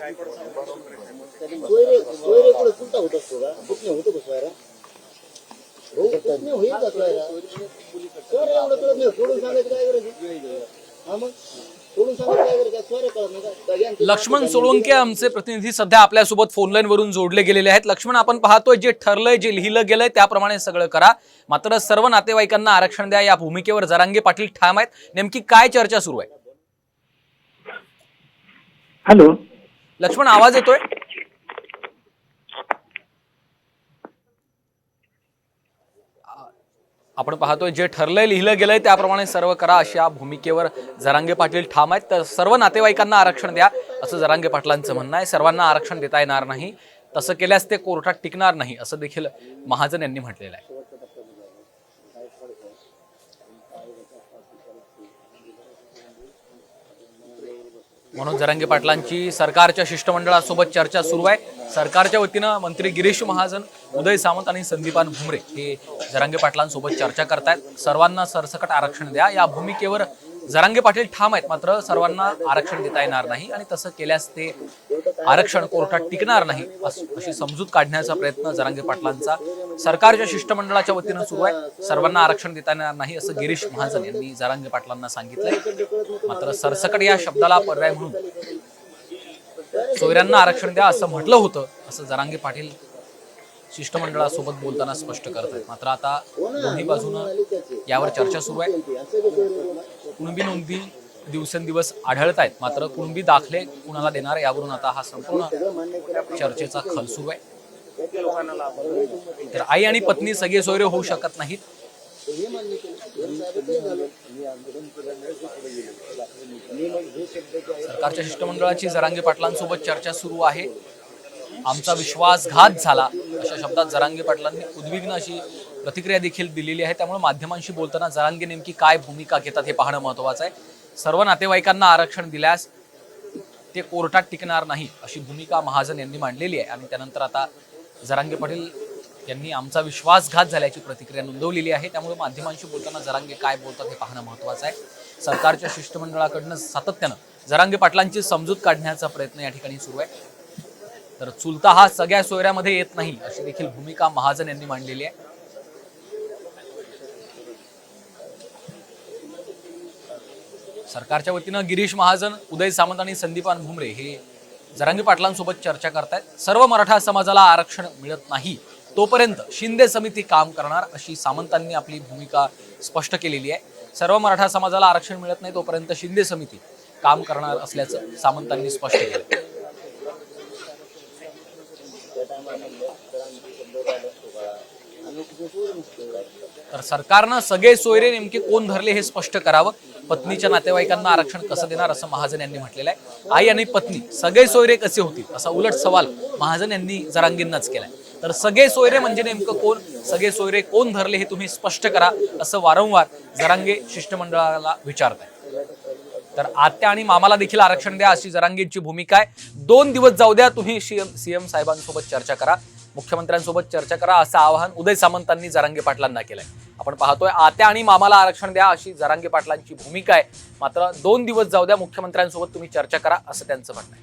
सोयरे कुठे चुलता होत असतो का? पुतणे होतो का सोयरा? पुतणे होईल का सोयरा? सोयरा एवढं कळत नाही, सोडून सांगायचं काय गरज आहे? हा मग सोडून सांगायचं काय गरज आहे? सोयरा कळत नाही का? लक्ष्मण सोळंके आमचे प्रतिनिधी सध्या आपल्यासोबत फोनलाईन वरून जोडले गेलेले आहेत. लक्ष्मण, आपण पाहतोय जे ठरलंय, जे लिहिलं गेलंय त्याप्रमाणे सगळं करा, मात्र सर्व नातेवाईकांना आरक्षण द्या या भूमिकेवर जरांगे पाटील ठाम आहेत. नेमकी काय चर्चा सुरू आहे? हॅलो लक्ष्मण, आवाज येतोय? आपण पाहतोय जे ठरलंय, लिहिलं गेलंय त्याप्रमाणे सर्व करा अशा भूमिकेवर जरांगे पाटील ठाम आहेत. तर सर्व नातेवाईकांना आरक्षण द्या असं जरांगे पाटलांचं म्हणणं आहे. सर्वांना आरक्षण देता येणार नाही, तसं केल्यास ते कोर्टात टिकणार नाही असं देखील महाजन यांनी म्हटलेलं आहे. मनोज जरांगे पाटलांची सरकारच्या शिष्टमंडळासोबत चर्चा सुरू आहे. सरकारच्या वतीनं मंत्री गिरीश महाजन, उदय सामंत आणि संदीपान भुमरे हे जरांगे पाटलांसोबत चर्चा करतायत. सर्वांना सरसकट आरक्षण द्या या भूमिकेवर जरांगे पाटील ठाम आहेत, मात्र सर्वांना आरक्षण देता येणार नाही आणि तसं केल्यास ते आरक्षण कोर्टात टिकणार नाही अशी समजूत काढण्याचा प्रयत्न जरांगे पाटलांचा सरकारच्या शिष्टमंडळाच्या वतीनं सुरू आहे. सर्वांना आरक्षण देता येणार नाही असं गिरीश महाजन यांनी जरांगे पाटलांना सांगितलंय, मात्र सरसकट या शब्दाला पर्याय म्हणून सोयऱ्यांना आरक्षण द्या असं म्हटलं होतं असं जरांगे पाटील शिष्टमंडळासोबत बोलताना स्पष्ट करत आहेत. मात्र आता दोन्ही बाजूनं यावर चर्चा सुरू आहे. कुणबी नोंदी दिवसेंदिवस आढळत आहेत, मात्र कुणबी दाखले कुणाला देणार यावरून आता हा संपूर्ण चर्चेचा खल सुरू आहे. तर आई आणि पत्नी सगळे सोयरे होऊ शकत नाहीत. सरकारच्या शिष्टमंडळाची जरांगे पाटलांसोबत चर्चा सुरू आहे. आमचा विश्वासघात झाला अशा शब्दात जरांगे पाटलांनी उद्विग्न अशी प्रतिक्रिया देखील दिलेली आहे. त्यामुळे माध्यमांशी बोलताना जरांगे नेमकी काय भूमिका घेतात हे पाहणं महत्त्वाचं आहे. सर्व नातेवाईकांना आरक्षण दिल्यास ते कोर्टात टिकणार नाही अशी भूमिका महाजन यांनी मांडलेली आहे. आणि त्यानंतर आता जरांगे पाटील यांनी आमचा विश्वासघात झाल्याची प्रतिक्रिया नोंदवलेली आहे. त्यामुळे माध्यमांशी बोलताना जरांगे काय बोलतात हे पाहणं महत्त्वाचं आहे. सरकारच्या शिष्टमंडळाकडनं सातत्यानं जरांगे पाटलांची समजूत काढण्याचा प्रयत्न या ठिकाणी सुरू आहे. तर चुलता हा सगळ्या सोयऱ्यामध्ये येत नाही अशी देखील भूमिका महाजन यांनी मांडलेली आहे. सरकारच्या वतीनं गिरीश महाजन, उदय सामंत आणि संदीपान भुमरे हे जरांगे पाटलांसोबत चर्चा करतायत. सर्व मराठा समाजाला आरक्षण मिळत नाही तोपर्यंत शिंदे समिती काम करणार अशी सामंतांनी आपली भूमिका स्पष्ट केलेली आहे. सर्व मराठा समाजाला आरक्षण मिळत नाही तोपर्यंत शिंदे समिती काम करणार असल्याचं सामंतांनी स्पष्ट केलं. तर सरकारनं सगळे सोयरे नेमके कोण धरले हे स्पष्ट करावं. पत्नीच्या नातेवाईकांना आरक्षण कसं देणार असं महाजन यांनी म्हटलेलं आहे. आई आणि पत्नी सगळे सोयरे कसे होतील असा उलट सवाल महाजन यांनी जरांगेंनाच केलाय. तर सगळे सोयरे म्हणजे नेमकं कोण, सगळे सोयरे कोण धरले हे तुम्ही स्पष्ट करा असं वारंवार जरांगे शिष्टमंडळाला विचारताय. तर आत्या आणि मामाला देखील आरक्षण द्या अशी जरांगेंची भूमिका आहे. 2 दिवस जाऊ द्या, तुम्ही सीएम साहेबांसोबत चर्चा करा, मुख्यमंत्र्यांसोबत चर्चा करा असं आवाहन उदय सामंतांनी जरांगे पाटलांना केलंय. आपण पाहतोय आत्या आणि मामाला आरक्षण द्या अशी जरांगे पाटलांची भूमिका आहे, मात्र 2 दिवस जाऊ द्या, मुख्यमंत्र्यांसोबत तुम्ही चर्चा करा असं त्यांचं म्हणणं आहे.